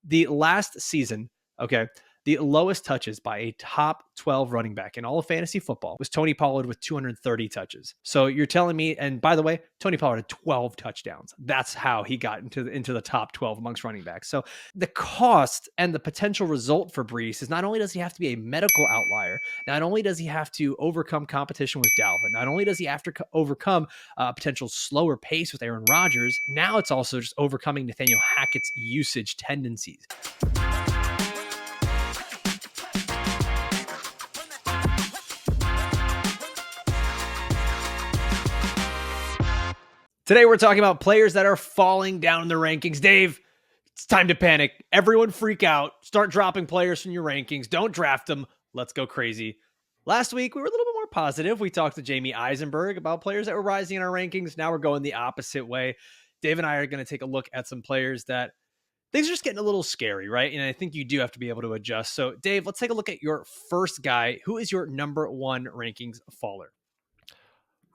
The last season, okay, the lowest touches by a top 12 running back in all of fantasy football was Tony Pollard with 230 touches. So you're telling me, and by the way, Tony Pollard had 12 touchdowns. That's how he got into the top 12 amongst running backs. So the cost and the potential result for Breece is not only does he have to be a medical outlier, not only does he have to overcome competition with Dalvin, not only does he have to overcome a potential slower pace with Aaron Rodgers, now it's also just overcoming Nathaniel Hackett's usage tendencies. Today, we're talking about players that are falling down in the rankings. Dave, it's time to panic. Everyone freak out. Start dropping players from your rankings. Don't draft them. Let's go crazy. Last week, we were a little bit more positive. We talked to Jamie Eisenberg about players that were rising in our rankings. Now we're going the opposite way. Dave and I are going to take a look at some players that things are just getting a little scary, right? And I think you do have to be able to adjust. So, Dave, let's take a look at your first guy. Who is your number one rankings faller?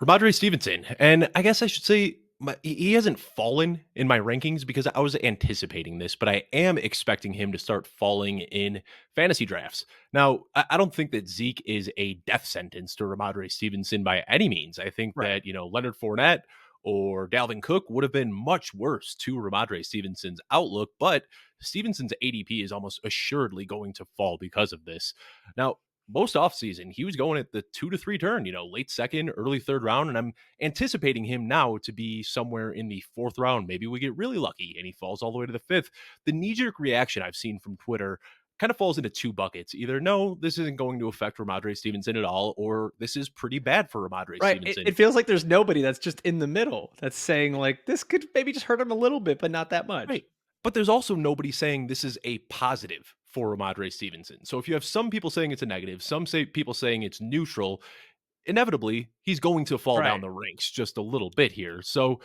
Rhamondre Stevenson. And I guess I should say he hasn't fallen in my rankings because I was anticipating this, but I am expecting him to start falling in fantasy drafts. Now, I don't think that Zeke is a death sentence to Rhamondre Stevenson by any means. I think that, Leonard Fournette or Dalvin Cook would have been much worse to Rhamondre Stevenson's outlook, but Stevenson's ADP is almost assuredly going to fall because of this. Now, most offseason, he was going at the 2 to 3 turn, late second, early third round. And I'm anticipating him now to be somewhere in the 4th round. Maybe we get really lucky and he falls all the way to the 5th. The knee-jerk reaction I've seen from Twitter kind of falls into 2 buckets. Either, no, this isn't going to affect Rhamondre Stevenson at all, or this is pretty bad for Rhamondre Stevenson. It feels like there's nobody that's just in the middle that's saying, like, this could maybe just hurt him a little bit, but not that much. Right. But there's also nobody saying this is a positive for Rhamondre Stevenson. So if you have some people saying it's a negative, some people saying it's neutral, inevitably he's going to fall down the ranks just a little bit here. So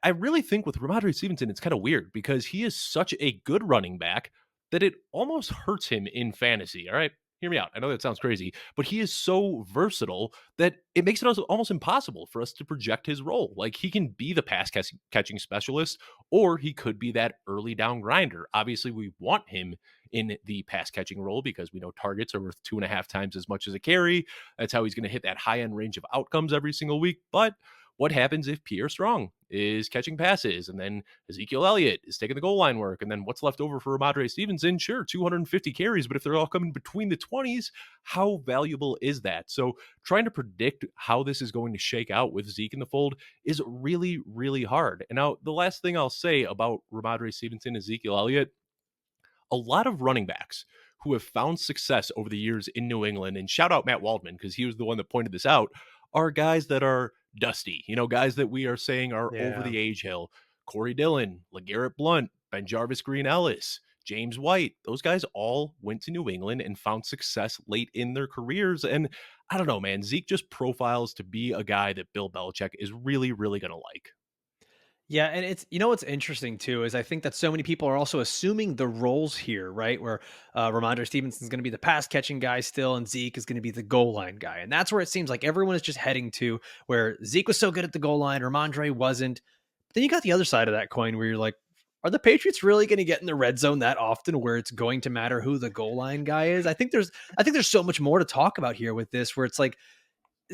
I really think with Rhamondre Stevenson, it's kind of weird because he is such a good running back that it almost hurts him in fantasy. All right, hear me out. I know that sounds crazy, but he is so versatile that it makes it almost impossible for us to project his role. Like, he can be the pass catching specialist, or he could be that early down grinder. Obviously, we want him in the pass catching role because we know targets are worth 2.5 times as much as a carry. That's how he's going to hit that high end range of outcomes every single week. But what happens if Pierre Strong is catching passes and then Ezekiel Elliott is taking the goal line work, and then what's left over for Rhamondre Stevenson? Sure, 250 carries, but if they're all coming between the 20s, how valuable is that? So trying to predict how this is going to shake out with Zeke in the fold is really, really hard. And now the last thing I'll say about Rhamondre Stevenson, Ezekiel Elliott, a lot of running backs who have found success over the years in New England, and shout out Matt Waldman because he was the one that pointed this out, are guys that are dusty, guys that we are saying are over the age hill. Corey Dillon, LeGarrette Blount, BenJarvus Green-Ellis, James White, those guys all went to New England and found success late in their careers. And I don't know, man, Zeke just profiles to be a guy that Bill Belichick is really, really going to like. Yeah, and it's, what's interesting too is I think that so many people are also assuming the roles here, right? Where Rhamondre Stevenson's going to be the pass catching guy still, and Zeke is going to be the goal line guy, and that's where it seems like everyone is just heading to. Where Zeke was so good at the goal line, Rhamondre wasn't. But then you got the other side of that coin where you're like, are the Patriots really going to get in the red zone that often where it's going to matter who the goal line guy is? I think there's so much more to talk about here with this, where it's like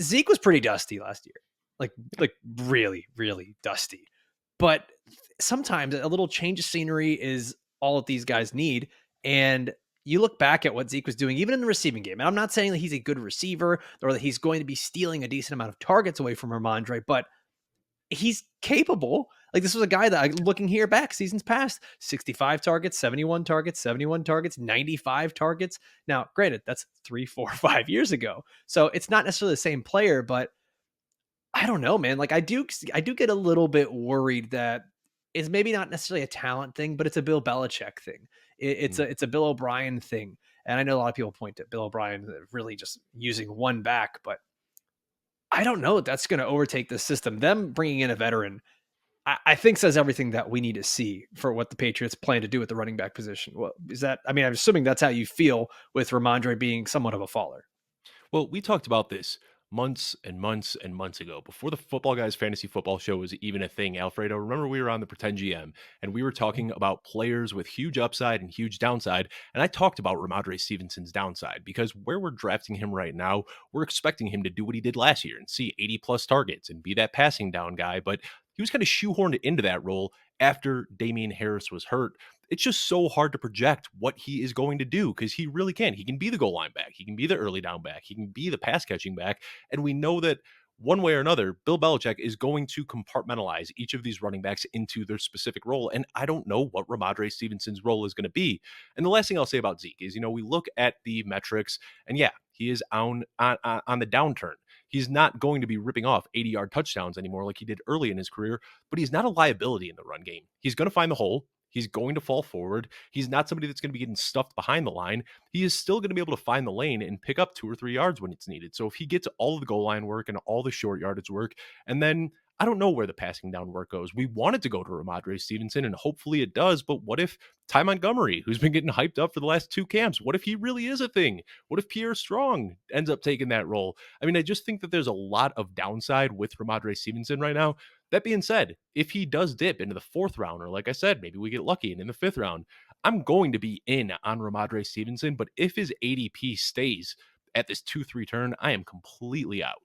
Zeke was pretty dusty last year, like really, really dusty. But sometimes a little change of scenery is all that these guys need. And you look back at what Zeke was doing, even in the receiving game. And I'm not saying that he's a good receiver or that he's going to be stealing a decent amount of targets away from Rhamondre, but he's capable. Like, this was a guy that, looking here back seasons past, 65 targets, 71 targets, 71 targets, 95 targets. Now, granted, that's 3, 4, 5 years ago. So it's not necessarily the same player, but I don't know, man. Like, I do get a little bit worried that it's maybe not necessarily a talent thing, but it's a Bill Belichick thing. It's a Bill O'Brien thing. And I know a lot of people point to Bill O'Brien really just using one back, but I don't know if that's going to overtake the system. Them bringing in a veteran, I think, says everything that we need to see for what the Patriots plan to do with the running back position. Well, is that, I mean, I'm assuming that's how you feel with Rhamondre being somewhat of a faller. Well, we talked about this months and months and months ago, before the Football Guys Fantasy Football Show was even a thing, Alfredo. Remember, we were on the Pretend GM and we were talking about players with huge upside and huge downside. And I talked about Rhamondre Stevenson's downside because where we're drafting him right now, we're expecting him to do what he did last year and see 80 plus targets and be that passing down guy. But he was kind of shoehorned into that role after Damian Harris was hurt. It's just so hard to project what he is going to do because he really can. He can be the goal line back. He can be the early down back. He can be the pass catching back. And we know that one way or another, Bill Belichick is going to compartmentalize each of these running backs into their specific role. And I don't know what Rhamondre Stevenson's role is going to be. And the last thing I'll say about Zeke is, we look at the metrics and yeah, he is on the downturn. He's not going to be ripping off 80-yard touchdowns anymore like he did early in his career, but he's not a liability in the run game. He's going to find the hole. He's going to fall forward. He's not somebody that's going to be getting stuffed behind the line. He is still going to be able to find the lane and pick up 2 or 3 yards when it's needed. So if he gets all of the goal line work and all the short yardage work, and then I don't know where the passing down work goes. We want it to go to Rhamondre Stevenson, and hopefully it does. But what if Ty Montgomery, who's been getting hyped up for the last 2 camps, what if he really is a thing? What if Pierre Strong ends up taking that role? I mean, I just think that there's a lot of downside with Rhamondre Stevenson right now. That being said, if he does dip into the 4th round, or like I said, maybe we get lucky and in the 5th round, I'm going to be in on Rhamondre Stevenson. But if his ADP stays at this 2-3 turn, I am completely out.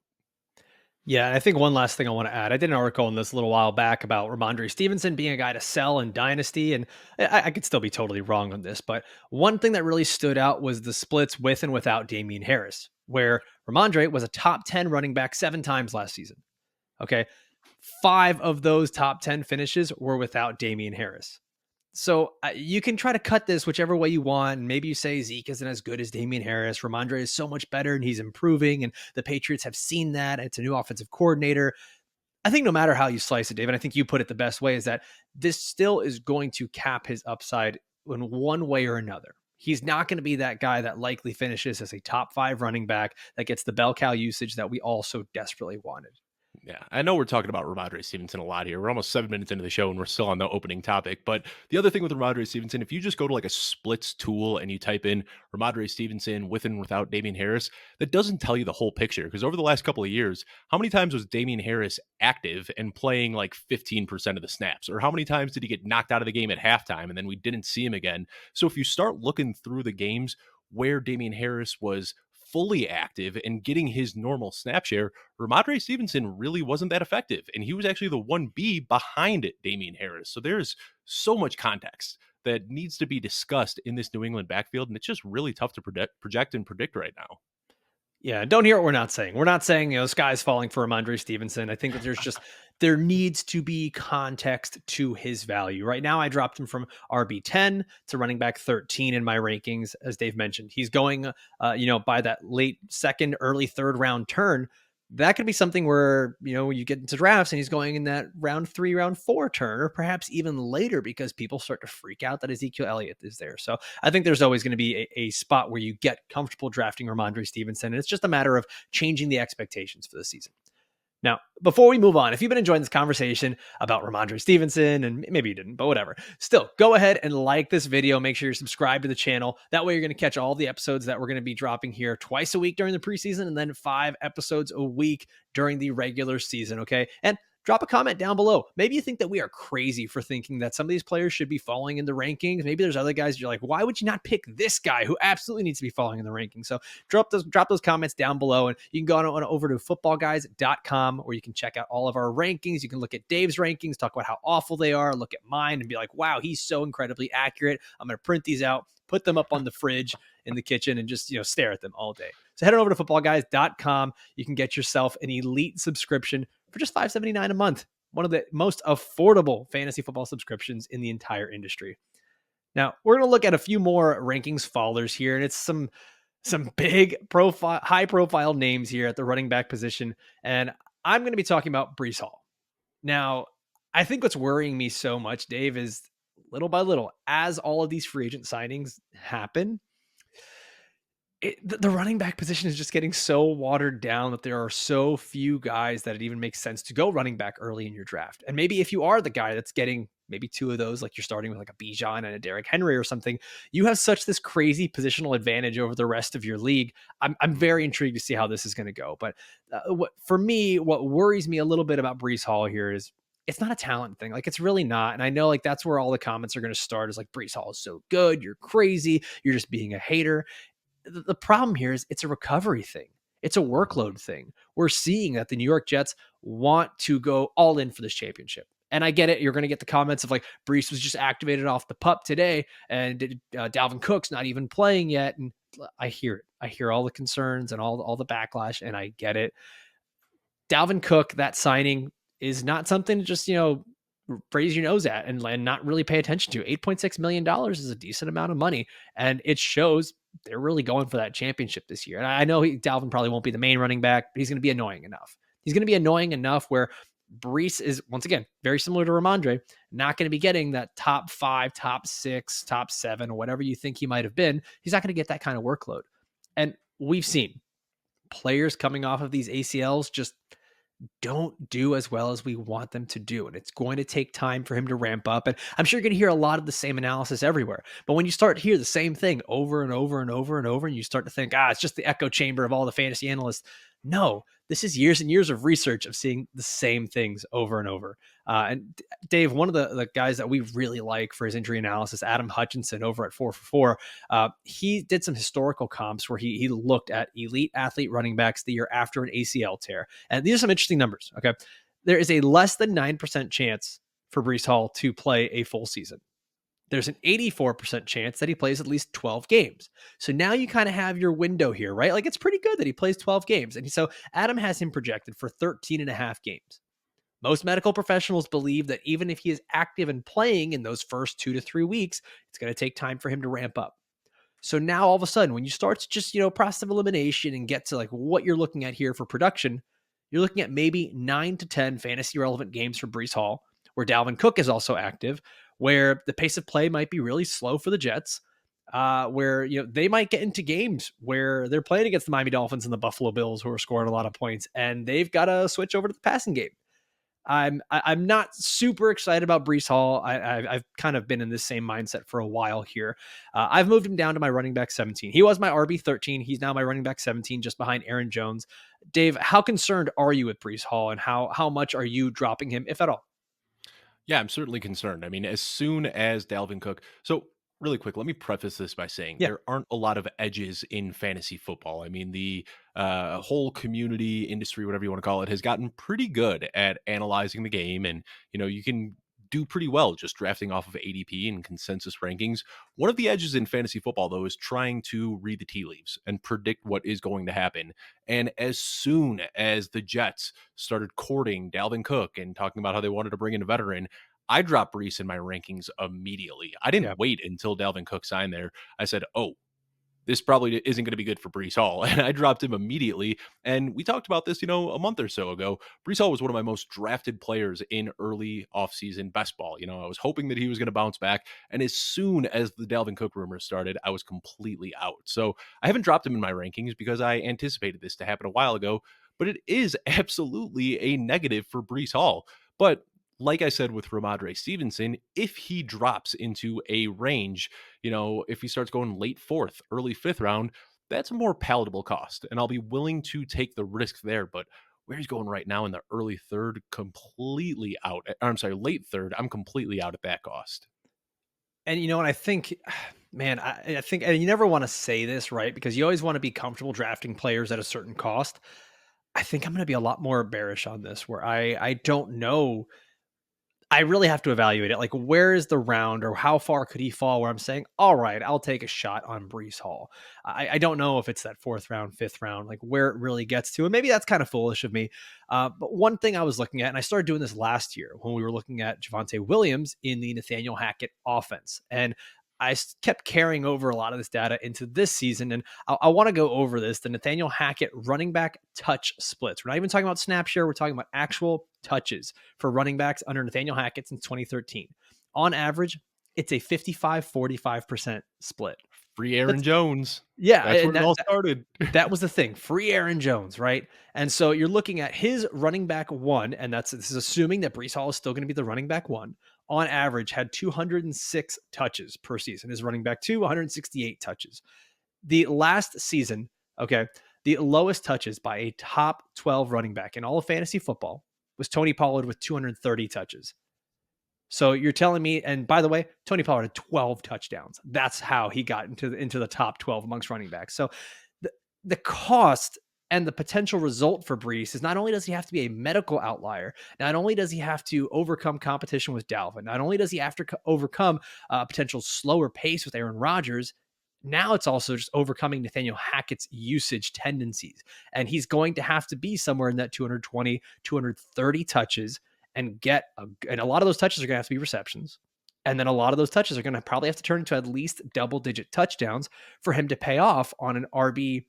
Yeah, and I think one last thing I want to add. I did an article on this a little while back about Rhamondre Stevenson being a guy to sell in Dynasty, and I could still be totally wrong on this, but one thing that really stood out was the splits with and without Damian Harris, where Rhamondre was a top 10 running back 7 times last season. Okay. 5 of those top 10 finishes were without Damian Harris. So you can try to cut this whichever way you want. And maybe you say Zeke isn't as good as Damian Harris. Rhamondre is so much better and he's improving. And the Patriots have seen that. It's a new offensive coordinator. I think no matter how you slice it, David, I think you put it the best way is that this still is going to cap his upside in one way or another. He's not going to be that guy that likely finishes as a top 5 running back that gets the bell cow usage that we all so desperately wanted. Yeah, I know we're talking about Rhamondre Stevenson a lot here. We're almost 7 minutes into the show and we're still on the opening topic. But the other thing with Rhamondre Stevenson, if you just go to like a splits tool and you type in Rhamondre Stevenson with and without Damian Harris, that doesn't tell you the whole picture. Because over the last couple of years, how many times was Damian Harris active and playing like 15% of the snaps? Or how many times did he get knocked out of the game at halftime and then we didn't see him again? So if you start looking through the games where Damian Harris was fully active and getting his normal snap share, Rhamondre Stevenson really wasn't that effective. And he was actually the 1B behind Damian Harris. So there's so much context that needs to be discussed in this New England backfield. And it's just really tough to project and predict right now. Yeah, don't hear what we're not saying. We're not saying, the sky's falling for Rhamondre Stevenson. I think that there needs to be context to his value. Right now, I dropped him from RB10 to running back 13 in my rankings. As Dave mentioned, he's going, by that late 2nd, early 3rd round turn. That could be something where, you get into drafts and he's going in that round 3, round 4 turn, or perhaps even later because people start to freak out that Ezekiel Elliott is there. So I think there's always going to be a spot where you get comfortable drafting Rhamondre Stevenson. And it's just a matter of changing the expectations for the season. Now, before we move on, if you've been enjoying this conversation about Rhamondre Stevenson, and maybe you didn't, but whatever, still go ahead and like this video. Make sure you're subscribed to the channel. That way you're going to catch all the episodes that we're going to be dropping here twice a week during the preseason and then 5 episodes a week during the regular season, okay? And drop a comment down below. Maybe you think that we are crazy for thinking that some of these players should be falling in the rankings. Maybe there's other guys you're like, why would you not pick this guy who absolutely needs to be falling in the rankings? So drop those comments down below, and you can go on over to footballguys.com where you can check out all of our rankings. You can look at Dave's rankings, talk about how awful they are, look at mine and be like, wow, he's so incredibly accurate. I'm going to print these out, put them up on the fridge in the kitchen and just, stare at them all day. So head on over to footballguys.com. You can get yourself an elite subscription for just $5.79 a month. One of the most affordable fantasy football subscriptions in the entire industry. Now, we're going to look at a few more rankings fallers here, and it's some big profile, high profile names here at the running back position. And I'm going to be talking about Breece Hall. Now, I think what's worrying me so much, Dave, is little by little, as all of these free agent signings happen, the running back position is just getting so watered down that there are so few guys that it even makes sense to go running back early in your draft. And maybe if you are the guy that's getting maybe two of those, like you're starting with like a Bijan and a Derrick Henry or something, you have such this crazy positional advantage over the rest of your league. I'm Mhm. very intrigued to see how this is going to go. But what for me, what worries me a little bit about Breece Hall here is it's not a talent thing. Like it's really not. And I know like that's where all the comments are going to start is like Breece Hall is so good. You're crazy. You're just being a hater. The problem here is it's a recovery thing. It's a workload thing. We're seeing that the New York Jets want to go all in for this championship. And I get it. You're going to get the comments of like Breece was just activated off the pup today, and Dalvin Cook's not even playing yet. And I hear it. I hear all the concerns and all the backlash, and I get it. Dalvin Cook, that signing is not something to just, raise your nose at and not really pay attention to. $8.6 million is a decent amount of money. And it shows they're really going for that championship this year. And I know Dalvin probably won't be the main running back, but he's going to be annoying enough. He's going to be annoying enough where Breece is, once again, very similar to Rhamondre, not going to be getting that top 5, top 6, top 7, or whatever you think he might have been. He's not going to get that kind of workload. And we've seen players coming off of these ACLs just don't do as well as we want them to do. And it's going to take time for him to ramp up. And I'm sure you're going to hear a lot of the same analysis everywhere. But when you start to hear the same thing over and over and over and over, and you start to think, it's just the echo chamber of all the fantasy analysts. No, this is years and years of research of seeing the same things over and over. And Dave, one of the guys that we really like for his injury analysis, Adam Hutchinson over at 4for4, he did some historical comps where he looked at elite athlete running backs the year after an ACL tear. And these are some interesting numbers. Okay. There is a less than 9% chance for Breece Hall to play a full season. There's an 84% chance that he plays at least 12 games. So now you kind of have your window here, right? Like it's pretty good that he plays 12 games. And so Adam has him projected for 13 and a half games. Most medical professionals believe that even if he is active and playing in those first 2 to 3 weeks, it's going to take time for him to ramp up. So now all of a sudden, when you start to just, process of elimination and get to like what you're looking at here for production, you're looking at maybe 9 to 10 fantasy relevant games for Breece Hall, where Dalvin Cook is also active, where the pace of play might be really slow for the Jets, where they might get into games where they're playing against the Miami Dolphins and the Buffalo Bills, who are scoring a lot of points, and they've got to switch over to the passing game. I'm not super excited about Breece Hall. I've kind of been in this same mindset for a while here. I've moved him down to my running back 17. He was my RB 13. He's now my running back 17, just behind Aaron Jones. Dave, how concerned are you with Breece Hall, and how much are you dropping him, if at all? Yeah, I'm certainly concerned. I mean, as soon as Dalvin Cook. So, really quick, let me preface this by saying Yeah, there aren't a lot of edges in fantasy football. I mean, the whole community, industry, whatever you want to call it, has gotten pretty good at analyzing the game. And, you can do pretty well just drafting off of ADP and consensus rankings. One of the edges in fantasy football, though, is trying to read the tea leaves and predict what is going to happen. And as soon as the Jets started courting Dalvin Cook and talking about how they wanted to bring in a veteran, I dropped Breece in my rankings immediately. I yeah. didn't wait until Dalvin Cook signed there. I said, oh, this probably isn't going to be good for Breece Hall. And I dropped him immediately. And we talked about this, a month or so ago. Breece Hall was one of my most drafted players in early offseason best ball. I was hoping that he was going to bounce back. And as soon as the Dalvin Cook rumors started, I was completely out. So I haven't dropped him in my rankings because I anticipated this to happen a while ago. But it is absolutely a negative for Breece Hall. But like I said with Rhamondre Stevenson, if he drops into a range, if he starts going late fourth, early fifth round, that's a more palatable cost. And I'll be willing to take the risk there. But where he's going right now in the early third, completely out. I'm sorry, late third, I'm completely out at that cost. And you know what? I think, man, I think, and you never want to say this, right? Because you always want to be comfortable drafting players at a certain cost. I think I'm going to be a lot more bearish on this, where I don't know. I really have to evaluate it. Like, where is the round, or how far could he fall where I'm saying, all right, I'll take a shot on Breece Hall. I don't know if it's that fourth round, fifth round, like where it really gets to. And maybe that's kind of foolish of me. But one thing I was looking at, and I started doing this last year when we were looking at Javonte Williams in the Nathaniel Hackett offense. And I kept carrying over a lot of this data into this season. And I want to go over this, the Nathaniel Hackett running back touch splits. We're not even talking about snap share. We're talking about actual touches for running backs under Nathaniel Hackett since 2013. On average, it's a 55-45% split. Free Aaron That's, Jones. yeah. That's And where it all started. that was the thing. Free Aaron Jones, right? And so you're looking at his running back one, and this is assuming that Breece Hall is still going to be the running back one. on average had 206 touches per season. His running back two, 168 touches. The last season, okay, the lowest touches by a top 12 running back in all of fantasy football was Tony Pollard with 230 touches. So you're telling me, and by the way, Tony Pollard had 12 touchdowns. That's how he got into the top 12 amongst running backs. So the the cost and the potential result for Breece is not only does he have to be a medical outlier, not only does he have to overcome competition with Dalvin, not only does he have to overcome a potential slower pace with Aaron Rodgers, now it's also just overcoming Nathaniel Hackett's usage tendencies. And he's going to have to be somewhere in that 220, 230 touches and and a lot of those touches are going to have to be receptions. And then a lot of those touches are going to probably have to turn into at least double digit touchdowns for him to pay off on an RB,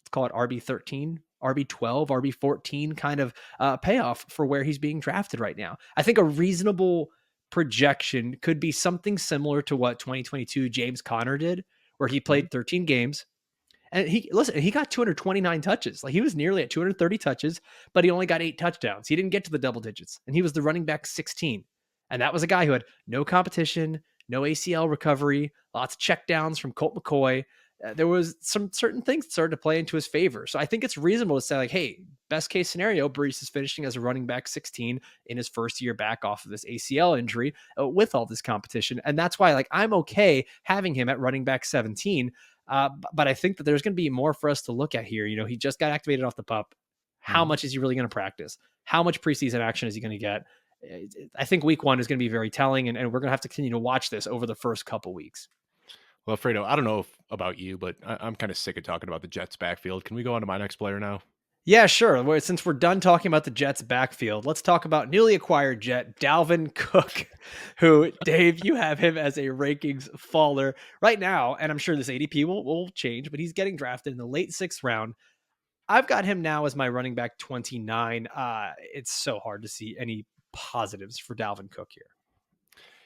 let's call it RB 13, RB 12, RB 14 kind of payoff for where he's being drafted right now. I think a reasonable projection could be something similar to what 2022 James Conner did, where he Mhm. played 13 games and he got 229 touches. Like he was nearly at 230 touches, but he only got 8 touchdowns. He didn't get to the double digits, and he was the running back 16. And that was a guy who had no competition, no ACL recovery, lots of checkdowns from Colt McCoy. There was some certain things that started to play into his favor. So I think it's reasonable to say, like, hey, best case scenario, Breece is finishing as a running back 16 in his first year back off of this ACL injury with all this competition. And that's why, like, I'm okay having him at running back 17. But I think that there's going to be more for us to look at here. You know, he just got activated off the pup. How Mhm. much is he really going to practice? How much preseason action is he going to get? I think week one is going to be very telling, and we're going to have to continue to watch this over the first couple weeks. Well, Alfredo, I don't know about you, but I'm kind of sick of talking about the Jets backfield. Can we go on to my next player now? Yeah, sure. Since we're done talking about the Jets backfield, let's talk about newly acquired Jet Dalvin Cook, who, Dave, you have him as a rankings faller right now. And I'm sure this ADP will change, but he's getting drafted in the late sixth round. I've got him now as my running back 29. It's so hard to see any positives for Dalvin Cook here.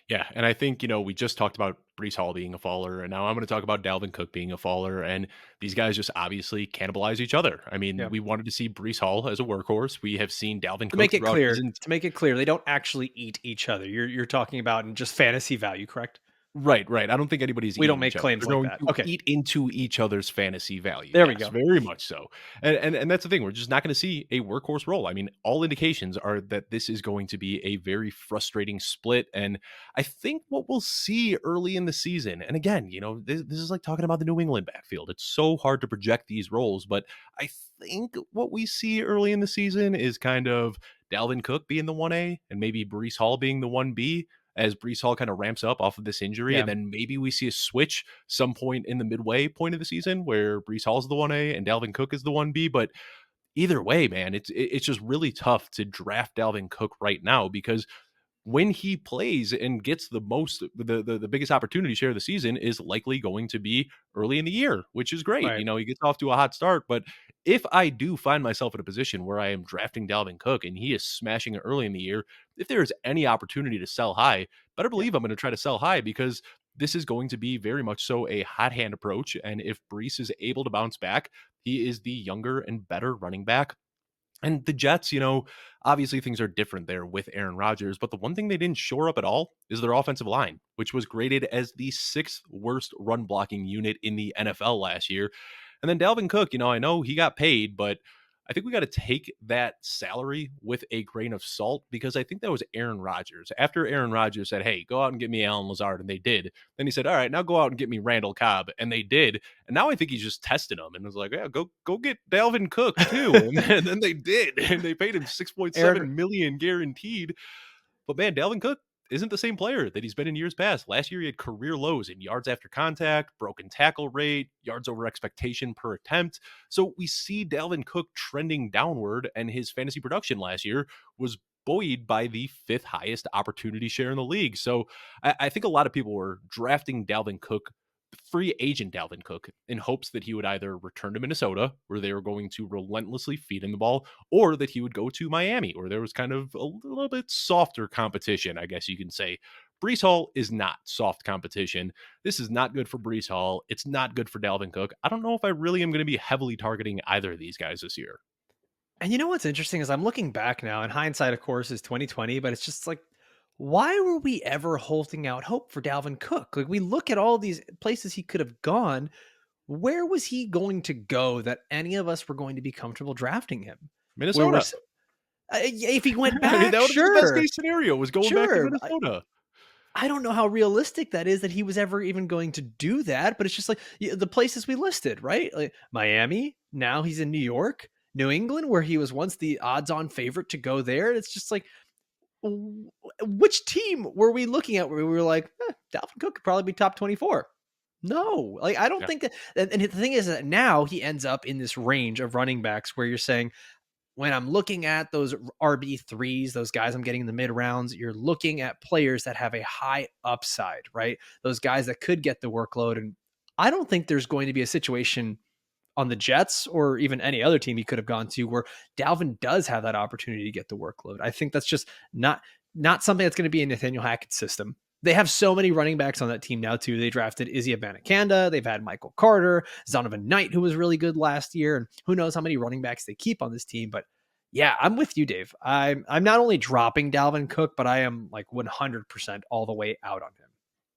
Yeah, and I think, we just talked about Breece Hall being a faller, and now I'm going to talk about Dalvin Cook being a faller, and these guys just obviously cannibalize each other. I mean, Yeah. we wanted to see Breece Hall as a workhorse. We have seen Dalvin To Cook make it throughout his clear, they don't actually eat each other. You're talking about in just fantasy value, correct? Right, right. I don't think anybody's We don't eating make each other. claims They're like going that. to Okay. eat into each other's fantasy value. There we Yes, go. very much so. And that's the thing. We're just not going to see a workhorse role. I mean, all indications are that this is going to be a very frustrating split. And I think what we'll see early in the season, and again, this is like talking about the New England backfield. It's so hard to project these roles, but I think what we see early in the season is kind of Dalvin Cook being the 1A and maybe Breece Hall being the 1B as Breece Hall kind of ramps up off of this injury. Yeah. And then maybe we see a switch some point in the midway point of the season where Breece Hall's the 1A and Dalvin Cook is the 1B. But either way, man, it's just really tough to draft Dalvin Cook right now because when he plays and gets the biggest opportunity share of the season is likely going to be early in the year, which is great. Right. He gets off to a hot start, but if I do find myself in a position where I am drafting Dalvin Cook and he is smashing it early in the year, if there is any opportunity to sell high, better Yeah. believe I'm going to try to sell high because this is going to be very much so a hot hand approach. And if Breece is able to bounce back, he is the younger and better running back. And the Jets, obviously things are different there with Aaron Rodgers, but the one thing they didn't shore up at all is their offensive line, which was graded as the sixth worst run blocking unit in the NFL last year. And then Dalvin Cook, I know he got paid, but I think we got to take that salary with a grain of salt because I think that was Aaron Rodgers. After Aaron Rodgers said, "Hey, go out and get me Alan Lazard," and they did. Then he said, "All right, now go out and get me Randall Cobb," and they did. And now I think he's just testing them and was like, "Yeah, go get Dalvin Cook too." And then they did, and they paid him six point Aaron seven million guaranteed. But man, Dalvin Cook isn't the same player that he's been in years past. Last year, he had career lows in yards after contact, broken tackle rate, yards over expectation per attempt. So we see Dalvin Cook trending downward, and his fantasy production last year was buoyed by the fifth highest opportunity share in the league. So I think a lot of people were drafting Dalvin Cook, free agent Dalvin Cook, in hopes that he would either return to Minnesota, where they were going to relentlessly feed him the ball, or that he would go to Miami, where there was kind of a little bit softer competition, I guess you can say. Breece Hall is not soft competition. This is not good for Breece Hall. It's not good for Dalvin Cook. I don't know if I really am going to be heavily targeting either of these guys this year. And you know what's interesting is I'm looking back now, and hindsight, of course, is 2020. But it's just like, Why were we ever holding out hope for Dalvin Cook? Like, we look at all these places he could have gone. Where was he going to go that any of us were going to be comfortable drafting him? Where we're Minnesota. s yeah, if he went I mean, back, that would have been the best sure, case scenario was going back to sure. Minnesota. I don't know how realistic that is that he was ever even going to do that, but it's just like the places we listed, right? Like Miami, now he's in New York, New England, where he was once the odds on favorite to go there. It's just like, which team were we looking at where we were like, Dalvin Cook could probably be top 24? No, like I don't Yeah. think that. And the thing is that now he ends up in this range of running backs where you're saying, when I'm looking at those RB3s, those guys I'm getting in the mid rounds, you're looking at players that have a high upside, right? Those guys that could get the workload. And I don't think there's going to be a situation on the Jets or even any other team he could have gone to where Dalvin does have that opportunity to get the workload. I think that's just not something that's going to be in Nathaniel Hackett's system. They have so many running backs on that team now too. They drafted Izzy Abanikanda. They've had Michael Carter, Zonovan Knight, who was really good last year, and who knows how many running backs they keep on this team. But yeah, I'm with you, Dave. I'm not only dropping Dalvin Cook, but I am like 100% all the way out on him.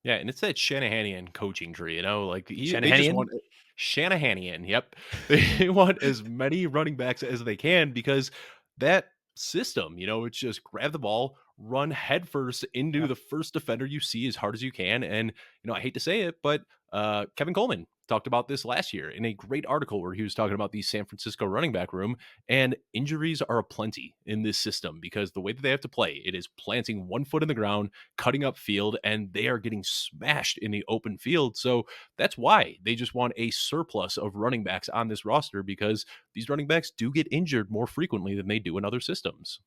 Yeah, and it's that Shanahanian coaching tree, like they just Shanahan. want Shanahanian. Yep, they want as many running backs as they can because that system, it's just grab the ball, run headfirst into Yep. the first defender you see as hard as you can, and I hate to say it, but Kevin Coleman talked about this last year in a great article where he was talking about the San Francisco running back room, and injuries are aplenty in this system because the way that they have to play, it is planting one foot in the ground, cutting up field, and they are getting smashed in the open field. So that's why they just want a surplus of running backs on this roster because these running backs do get injured more frequently than they do in other systems.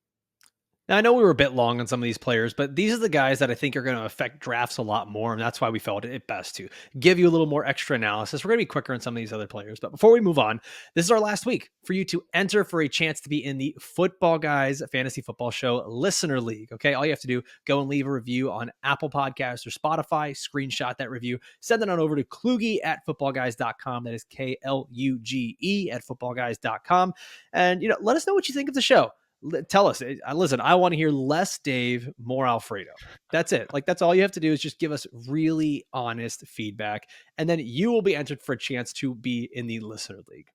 Now, I know we were a bit long on some of these players, but these are the guys that I think are going to affect drafts a lot more. And that's why we felt it best to give you a little more extra analysis. We're going to be quicker on some of these other players. But before we move on, this is our last week for you to enter for a chance to be in the Football Guys Fantasy Football Show Listener League. Okay. All you have to do, go and leave a review on Apple Podcasts or Spotify, screenshot that review, send it on over to Kluge at footballguys.com. That is KLUGE at footballguys.com. And, let us know what you think of the show. Tell us, listen, I want to hear less Dave, more Alfredo. That's it. Like, that's all you have to do is just give us really honest feedback. And then you will be entered for a chance to be in the listener league.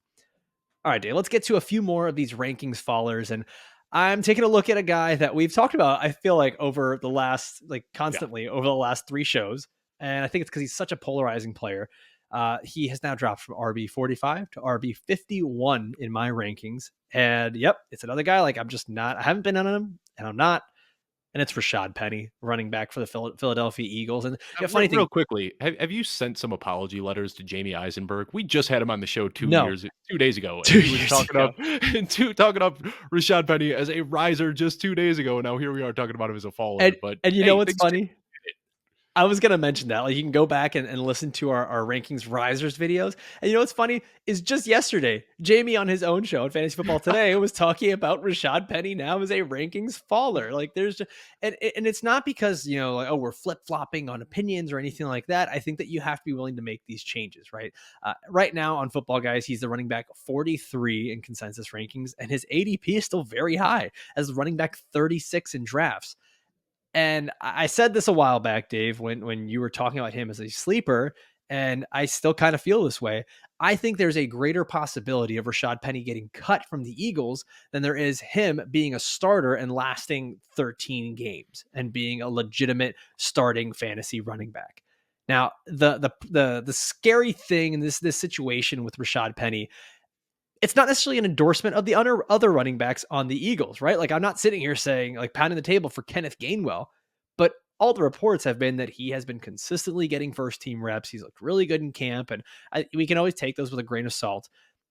All right, Dave, let's get to a few more of these rankings fallers. And I'm taking a look at a guy that we've talked about, I feel like over the last, like Yeah. constantly over the last 3 shows. And I think it's because he's such a polarizing player. He has now dropped from RB 45 to RB 51 in my rankings. And yep, it's another guy like I haven't been on him and I'm not. And it's Rashaad Penny, running back for the Philadelphia Eagles. And funny Real thing, quickly, have you sent some apology letters to Jamie Eisenberg? We just had him on the show no, 2 days ago, and two he was years talking ago. up talking up Rashad Penny as a riser just 2 days ago. And now here we are talking about him as a faller. And, But and you know hey, what's things change. funny? I was gonna mention that. Like, you can go back and listen to our rankings risers videos. And you know what's funny is just yesterday, Jamie on his own show at Fantasy Football Today was talking about Rashaad Penny now as a rankings faller. Like, there's just, and it's not because like, oh, we're flip flopping on opinions or anything like that. I think that you have to be willing to make these changes, right? Right now on Football Guys, he's the running back 43 in consensus rankings, and his ADP is still very high as the running back 36 in drafts. And I said this a while back, Dave, when you were talking about him as a sleeper, and I still kind of feel this way. I think there's a greater possibility of Rashaad Penny getting cut from the Eagles than there is him being a starter and lasting 13 games and being a legitimate starting fantasy running back. Now, the scary thing in this situation with Rashaad Penny, it's not necessarily an endorsement of the other running backs on the Eagles, right? Like, I'm not sitting here saying, like, pounding the table for Kenneth Gainwell, but all the reports have been that he has been consistently getting first team reps. He's looked really good in camp, and we can always take those with a grain of salt.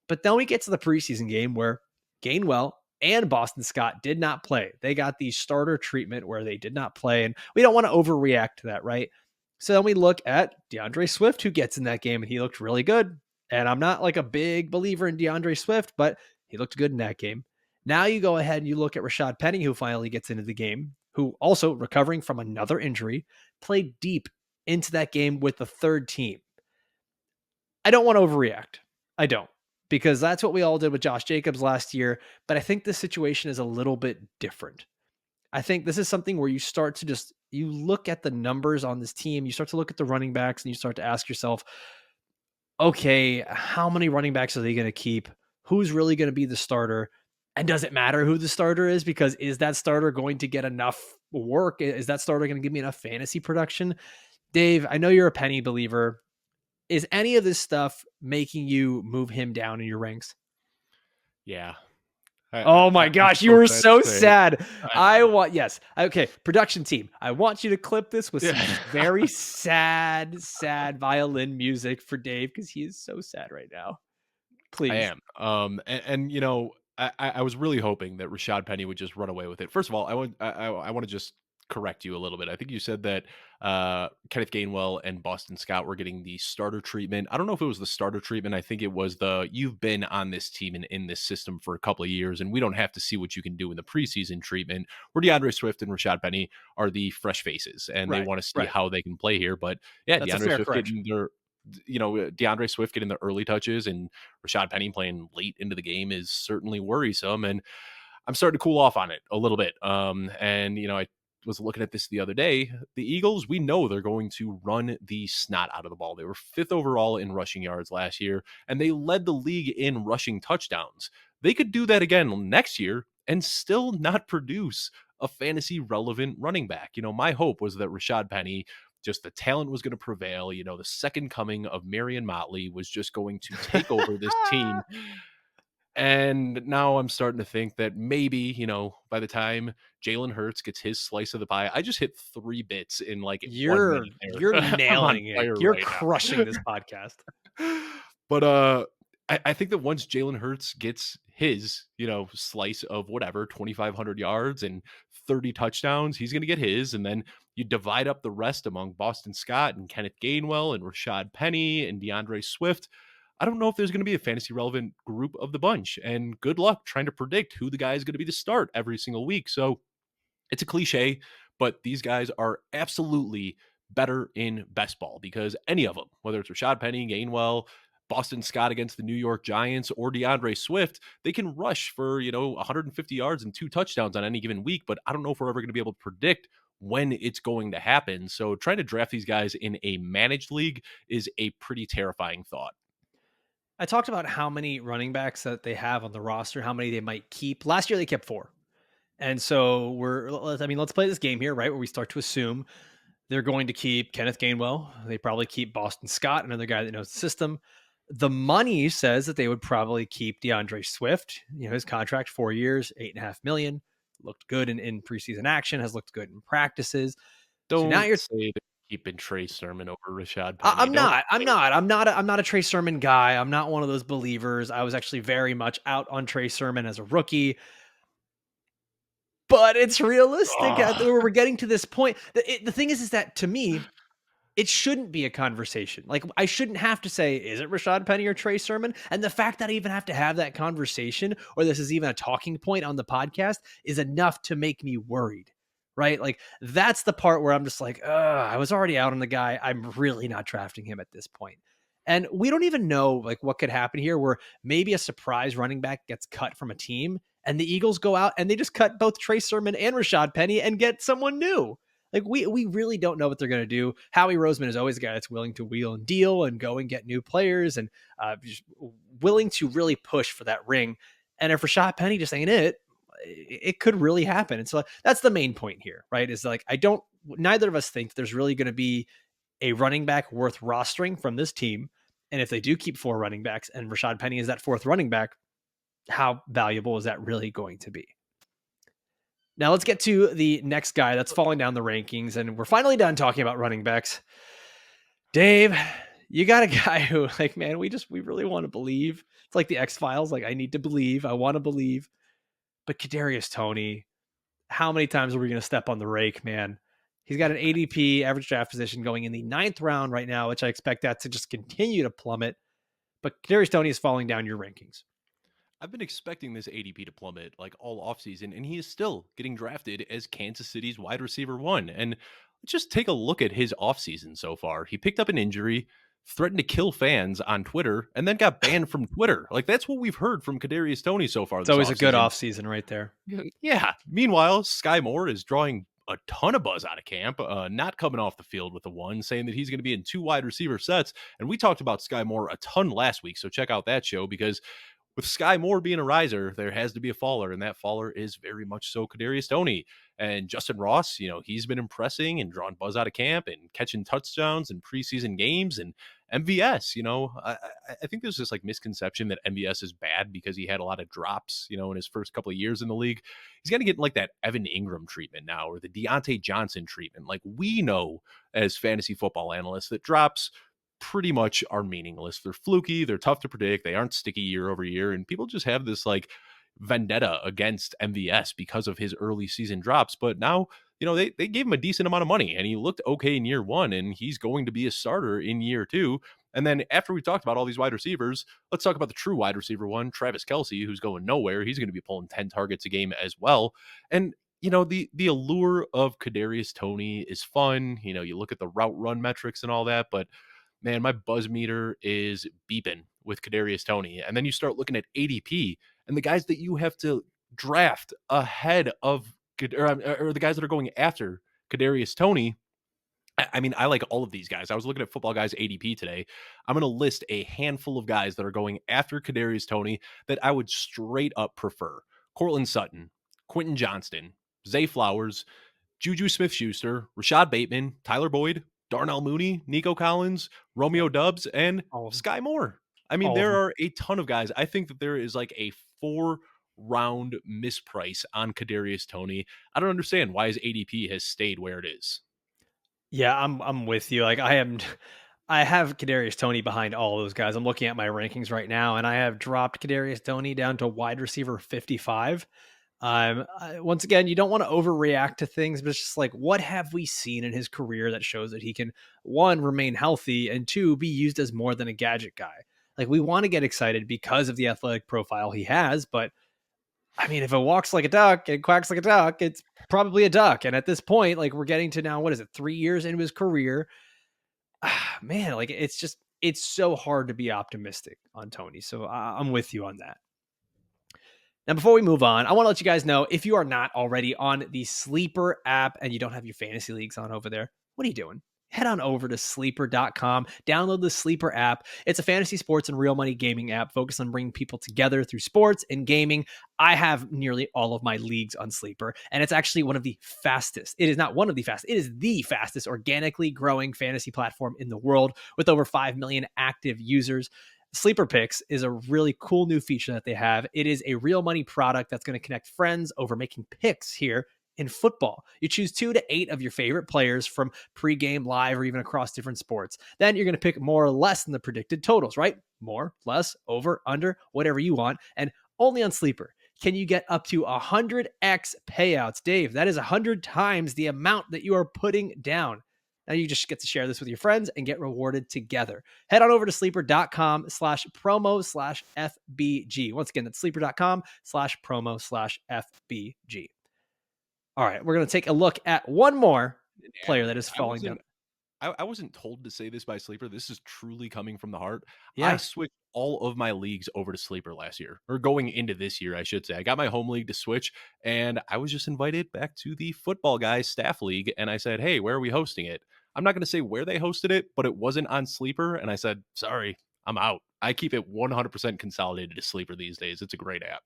But then we get to the preseason game where Gainwell and Boston Scott did not play. They got the starter treatment where they did not play, and we don't want to overreact to that, right? So then we look at DeAndre Swift, who gets in that game, and he looked really good. And I'm not like a big believer in DeAndre Swift, but he looked good in that game. Now you go ahead and you look at Rashaad Penny, who finally gets into the game, who also recovering from another injury, played deep into that game with the third team. I don't want to overreact. I don't, because that's what we all did with Josh Jacobs last year. But I think this situation is a little bit different. I think this is something where you start to just you look at the numbers on this team, you start to look at the running backs, and you start to ask yourself, okay, how many running backs are they going to keep? Who's really going to be the starter? And does it matter who the starter is? Because is that starter going to get enough work? Is that starter going to give me enough fantasy production? Dave, I know you're a Penny believer. Is any of this stuff making you move him down in your ranks? Yeah. Oh my I'm gosh, you so were sad to so say it. sad. I I know. want yes. Okay, production team. I want you to clip this with some Yeah. just very sad, sad violin music for Dave because he is so sad right now. I Please. am. And you know, I was really hoping that Rashaad Penny would just run away with it. First of all, I want to just correct you a little bit. I think you said that Kenneth Gainwell and Boston Scott were getting the starter treatment. I don't know if it was the starter treatment. I think it was the you've been on this team and in this system for a couple of years, and we don't have to see what you can do in the preseason treatment. Where DeAndre Swift and Rashaad Penny are the fresh faces, and they Right. want to see Right. how they can play here. But yeah, That's a DeAndre fair Swift correction. getting their DeAndre Swift getting the early touches and Rashaad Penny playing late into the game is certainly worrisome. And I'm starting to cool off on it a little bit. And I was looking at this the other day. The Eagles, we know they're going to run the snot out of the ball. They were fifth overall in rushing yards last year, and they led the league in rushing touchdowns. They could do that again next year and still not produce a fantasy relevant running back. My hope was that Rashaad Penny, just the talent was going to prevail. The second coming of Marion Motley was just going to take over this team. And now I'm starting to think that maybe, by the time Jalen Hurts gets his slice of the pie, I just hit 3 bits in like 1 minute You're there. I'm on nailing it. fire You're right crushing this now. podcast. But I think that once Jalen Hurts gets his, slice of whatever, 2,500 yards and 30 touchdowns, he's going to get his. And then you divide up the rest among Boston Scott and Kenneth Gainwell and Rashaad Penny and DeAndre Swift. I don't know if there's going to be a fantasy relevant group of the bunch. And good luck trying to predict who the guy is going to be to start every single week. So it's a cliche, but these guys are absolutely better in best ball because any of them, whether it's Rashaad Penny, Gainwell, Boston Scott against the New York Giants, or DeAndre Swift, they can rush for, 150 yards and 2 touchdowns on any given week. But I don't know if we're ever going to be able to predict when it's going to happen. So trying to draft these guys in a managed league is a pretty terrifying thought. I talked about how many running backs that they have on the roster, how many they might keep. Last year they kept 4. And so let's play this game here, right? Where we start to assume they're going to keep Kenneth Gainwell. They probably keep Boston Scott, another guy that knows the system. The money says that they would probably keep DeAndre Swift. His contract, 4 years, 8.5 million. Looked good in preseason action, has looked good in practices. So now Don't you're say that keeping Trey Sermon over Rashad I- Penny. I'm Don't not. I'm say it. not. I'm not a Trey Sermon guy. I'm not one of those believers. I was actually very much out on Trey Sermon as a rookie, but it's realistic at Ugh. where we're getting to this point. The thing is that to me, it shouldn't be a conversation. Like I shouldn't have to say, is it Rashad Penny or Trey Sermon? And the fact that I even have to have that conversation, or this is even a talking point on the podcast, is enough to make me worried. Right? Like that's the part where I'm just like, I was already out on the guy. I'm really not drafting him at this point. And we don't even know like what could happen here where maybe a surprise running back gets cut from a team and the Eagles go out and they just cut both Trey Sermon and Rashad Penny and get someone new. Like we really don't know what they're going to do. Howie Roseman is always a guy that's willing to wheel and deal and go and get new players and just willing to really push for that ring. And if Rashad Penny just ain't it could really happen. And so that's the main point here, right? Is like neither of us think there's really going to be a running back worth rostering from this team. And if they do keep 4 running backs and Rashad Penny is that 4th running back, how valuable is that really going to be? Now let's get to the next guy that's falling down the rankings, and we're finally done talking about running backs. Dave, you got a guy who, like, man, we really want to believe. It's like the X Files. Like, I need to believe, I want to believe. But Kadarius Toney, how many times are we going to step on the rake, man? He's got an ADP average draft position going in the 9th round right now, which I expect that to just continue to plummet. But Kadarius Toney is falling down your rankings. I've been expecting this ADP to plummet like all offseason, and he is still getting drafted as Kansas City's wide receiver 1. And let's just take a look at his offseason so far. He picked up an injury, threatened to kill fans on Twitter, and then got banned from Twitter. Like, that's what we've heard from Kadarius Toney so far It's this always a good offseason. offseason right there. Yeah. Meanwhile, Sky Moore is drawing a ton of buzz out of camp, not coming off the field with the one, saying that he's going to be in 2 wide receiver sets. And we talked about Sky Moore a ton last week, so check out that show, because with Sky Moore being a riser, there has to be a faller, and that faller is very much so Kadarius Toney. And Justin Ross, he's been impressing and drawing buzz out of camp and catching touchdowns in preseason games. And MVS, I think there's this like misconception that MVS is bad because he had a lot of drops, in his first couple of years in the league. He's going to get like that Evan Ingram treatment now, or the Deontay Johnson treatment. Like, we know as fantasy football analysts that drops pretty much are meaningless. They're fluky, they're tough to predict, they aren't sticky year over year, and people just have this like vendetta against MVS because of his early season drops. But now, they gave him a decent amount of money, and he looked okay in year one, and he's going to be a starter in year two. And then after we talked about all these wide receivers, let's talk about the true wide receiver one, Travis Kelce, who's going nowhere. He's going to be pulling 10 targets a game as well. And the allure of Kadarius Toney is fun. You look at the route run metrics and all that, but man, my buzz meter is beeping with Kadarius Toney. And then you start looking at ADP and the guys that you have to draft ahead of, or the guys that are going after Kadarius Toney. I mean, I like all of these guys. I was looking at Football Guys ADP today. I'm going to list a handful of guys that are going after Kadarius Toney that I would straight up prefer. Cortland Sutton, Quentin Johnston, Zay Flowers, Juju Smith-Schuster, Rashad Bateman, Tyler Boyd, Darnell Mooney, Nico Collins, Romeo Dubs, and All of them. Sky Moore. I mean, All of there them. are a ton of guys. I think that there is like a 4-round misprice on Kadarius Toney. I don't understand why his ADP has stayed where it is. Yeah, I'm with you. Like, I have Kadarius Toney behind all those guys. I'm looking at my rankings right now, and I have dropped Kadarius Toney down to wide receiver 55. Once again, you don't want to overreact to things, but it's just like, what have we seen in his career that shows that he can, one, remain healthy, and two, be used as more than a gadget guy? Like, we want to get excited because of the athletic profile he has, but I mean, if it walks like a duck and quacks like a duck, it's probably a duck. And at this point, like, we're getting to now, what is it, 3 years into his career? Man, like, it's so hard to be optimistic on Toney. So I'm with you on that. Now, before we move on, I want to let you guys know, if you are not already on the Sleeper app and you don't have your fantasy leagues on over there, what are you doing? Head on over to sleeper.com, download the Sleeper app. It's a fantasy sports and real money gaming app focused on bringing people together through sports and gaming. I have nearly all of my leagues on Sleeper, and it's actually one of the fastest. It is not one of the fastest. It is the fastest organically growing fantasy platform in the world with over 5 million active users. Sleeper Picks is a really cool new feature that they have. It is a real money product that's going to connect friends over making picks here in football. You choose 2 to 8 of your favorite players from pregame, live, or even across different sports. Then you're going to pick more or less than the predicted totals, right? More, less, over, under, whatever you want. And only on Sleeper can you get up to 100x payouts. Dave, that is 100 times the amount that you are putting down. Now you just get to share this with your friends and get rewarded together. Head on over to sleeper.com/promo/FBG. Once again, that's sleeper.com/promo/FBG. All right, we're going to take a look at one more player that is falling down. I wasn't told to say this by Sleeper. This is truly coming from the heart. I Yeah. switched all of my leagues over to Sleeper last year, or going into this year, I should say. I got my home league to switch, and I was just invited back to the Football Guys staff league, and I said, hey, where are we hosting it? I'm not going to say where they hosted it, but it wasn't on Sleeper, and I said, sorry, I'm out. I keep it 100% consolidated to Sleeper these days. It's a great app.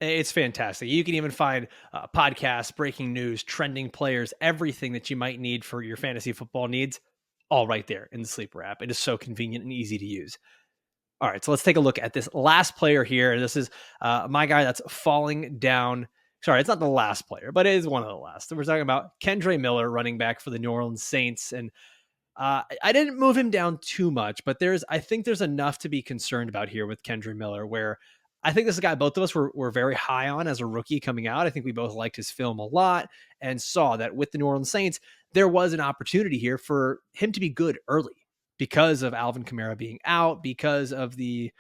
It's fantastic. You can even find podcasts, breaking news, trending players, everything that you might need for your fantasy football needs, all right there in the Sleeper app. It is so convenient and easy to use. All right, so let's take a look at this last player here. This is my guy that's falling down. Sorry, it's not the last player, but it is one of the last. So we're talking about Kendre Miller, running back for the New Orleans Saints. And I didn't move him down too much, but I think there's enough to be concerned about here with Kendre Miller, where I think this is a guy both of us were very high on as a rookie coming out. I think we both liked his film a lot and saw that with the New Orleans Saints, there was an opportunity here for him to be good early because of Alvin Kamara being out, because of the,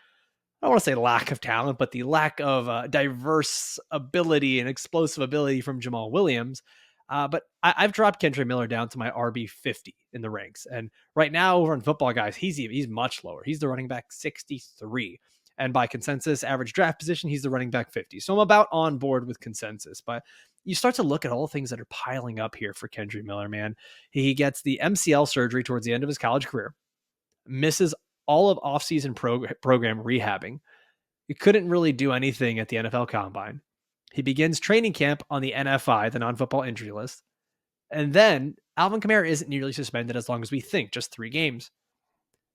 I don't want to say lack of talent, but the lack of diverse ability and explosive ability from Jamal Williams. But I've dropped Kendre Miller down to my RB 50 in the ranks, and right now over on Football Guys, he's much lower. He's the running back 63, and by consensus average draft position, he's the running back 50. So I'm about on board with consensus, but you start to look at all the things that are piling up here for Kendre Miller, man. He gets the MCL surgery towards the end of his college career, misses all of offseason program rehabbing. He couldn't really do anything at the NFL Combine. He begins training camp on the NFI, the non-football injury list. And then Alvin Kamara isn't nearly suspended as long as we think, just 3 games.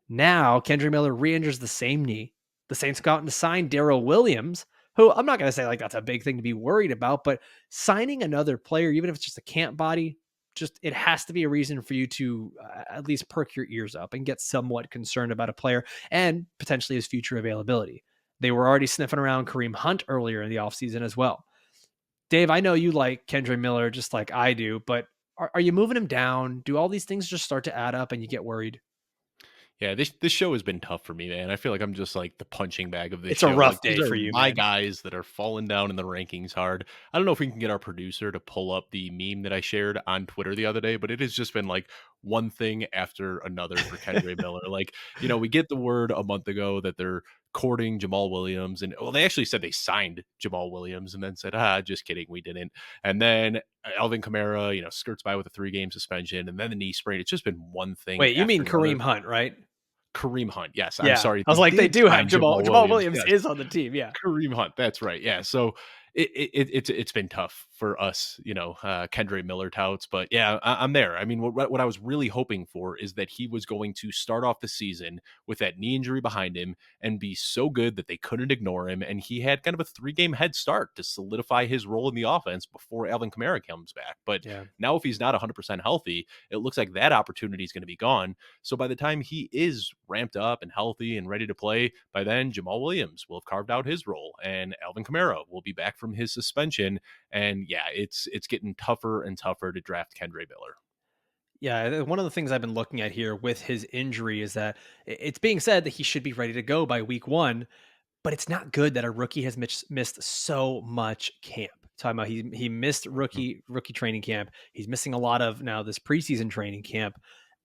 Now, Kendre Miller re-injures the same knee. The Saints go out and sign Darrell Williams, who I'm not going to say like that's a big thing to be worried about, but signing another player, even if it's just a camp body, just it has to be a reason for you to at least perk your ears up and get somewhat concerned about a player and potentially his future availability. They were already sniffing around Kareem Hunt earlier in the offseason as well. Dave, I know you like Kendre Miller just like I do, but are you moving him down? Do all these things just start to add up and you get worried? Yeah, this show has been tough for me, man. I feel like I'm just like the punching bag of this It's a show. Like rough these day are for you, my man. guys that are falling down in the rankings hard. I don't know if we can get our producer to pull up the meme that I shared on Twitter the other day, but it has just been like one thing after another for Kendre Miller. Like, we get the word a month ago that they're courting Jamal Williams, and well, they actually said they signed Jamal Williams and then said, just kidding, we didn't. And then Alvin Kamara, skirts by with a 3-game suspension and then the knee sprain. It's just been one thing Wait, you after mean another. Kareem Hunt, right? Kareem Hunt. Yes, I'm Yeah. sorry. I was They like, they did do have sign Jamal. Jamal Jamal Williams. Williams Yes, is on the team. Yeah. Kareem Hunt. That's right. Yeah. So it's been tough for us, Kendre Miller touts. But yeah, I'm there. I mean, what I was really hoping for is that he was going to start off the season with that knee injury behind him and be so good that they couldn't ignore him. And he had kind of a 3-game head start to solidify his role in the offense before Alvin Kamara comes back. But Yeah. now, if he's not 100% healthy, it looks like that opportunity is going to be gone. So by the time he is ramped up and healthy and ready to play, by then Jamal Williams will have carved out his role and Alvin Kamara will be back from his suspension. And yeah, it's getting tougher and tougher to draft Kendre Miller. Yeah, one of the things I've been looking at here with his injury is that it's being said that he should be ready to go by week 1, but it's not good that a rookie has missed so much camp. Talking about he missed rookie training camp. He's missing a lot of now this preseason training camp,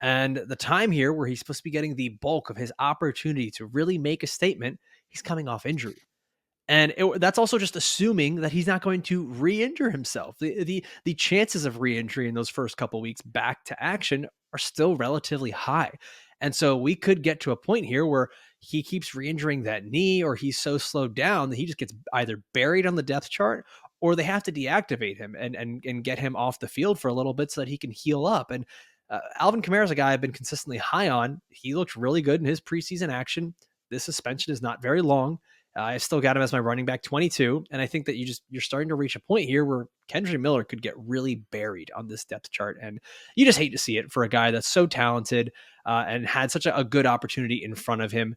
and the time here where he's supposed to be getting the bulk of his opportunity to really make a statement, he's coming off injury. And that's also just assuming that he's not going to re-injure himself. The chances of re-injury in those first couple weeks back to action are still relatively high. And so we could get to a point here where he keeps re-injuring that knee, or he's so slowed down that he just gets either buried on the depth chart, or they have to deactivate him and get him off the field for a little bit so that he can heal up. And Alvin Kamara is a guy I've been consistently high on. He looked really good in his preseason action. This suspension is not very long. I still got him as my running back 22. And I think that you're starting to reach a point here where Kendre Miller could get really buried on this depth chart. And you just hate to see it for a guy that's so talented and had such a good opportunity in front of him.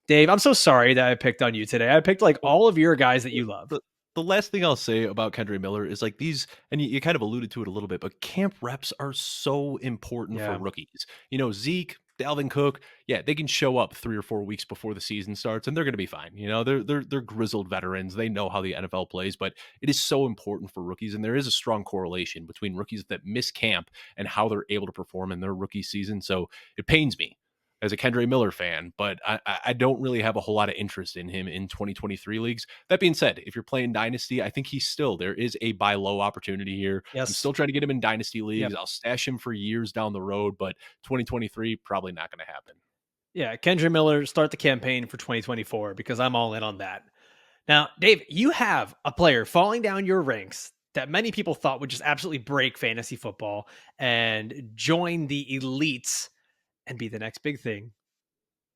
Dave, I'm so sorry that I picked on you today. I picked like all of your guys that you love. The last thing I'll say about Kendre Miller is like these, and you kind of alluded to it a little bit, but camp reps are so important for Yeah. rookies. Zeke, Dalvin Cook, yeah, they can show up 3 or 4 weeks before the season starts, and they're going to be fine. They're grizzled veterans. They know how the NFL plays, but it is so important for rookies, and there is a strong correlation between rookies that miss camp and how they're able to perform in their rookie season. So it pains me as a Kendre Miller fan, but I don't really have a whole lot of interest in him in 2023 leagues. That being said, if you're playing Dynasty, I think there is a buy low opportunity here. I'm Yes. still trying to get him in Dynasty Yep. leagues. I'll stash him for years down the road, but 2023, probably not going to happen. Yeah. Kendre Miller, start the campaign for 2024 because I'm all in on that. Now, Dave, you have a player falling down your ranks that many people thought would just absolutely break fantasy football and join the elites and be the next big thing.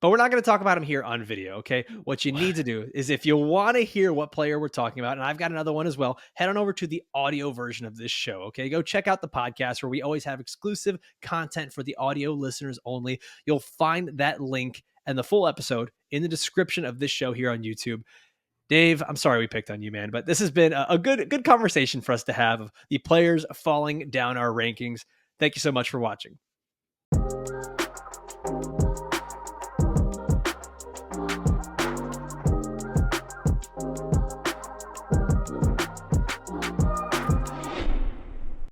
But we're not going to talk about him here on video, okay? What you need to do is if you want to hear what player we're talking about, and I've got another one as well, head on over to the audio version of this show, okay? Go check out the podcast where we always have exclusive content for the audio listeners only. You'll find that link and the full episode in the description of this show here on YouTube. Dave, I'm sorry we picked on you, man, but this has been a good conversation for us to have of the players falling down our rankings. Thank you so much for watching.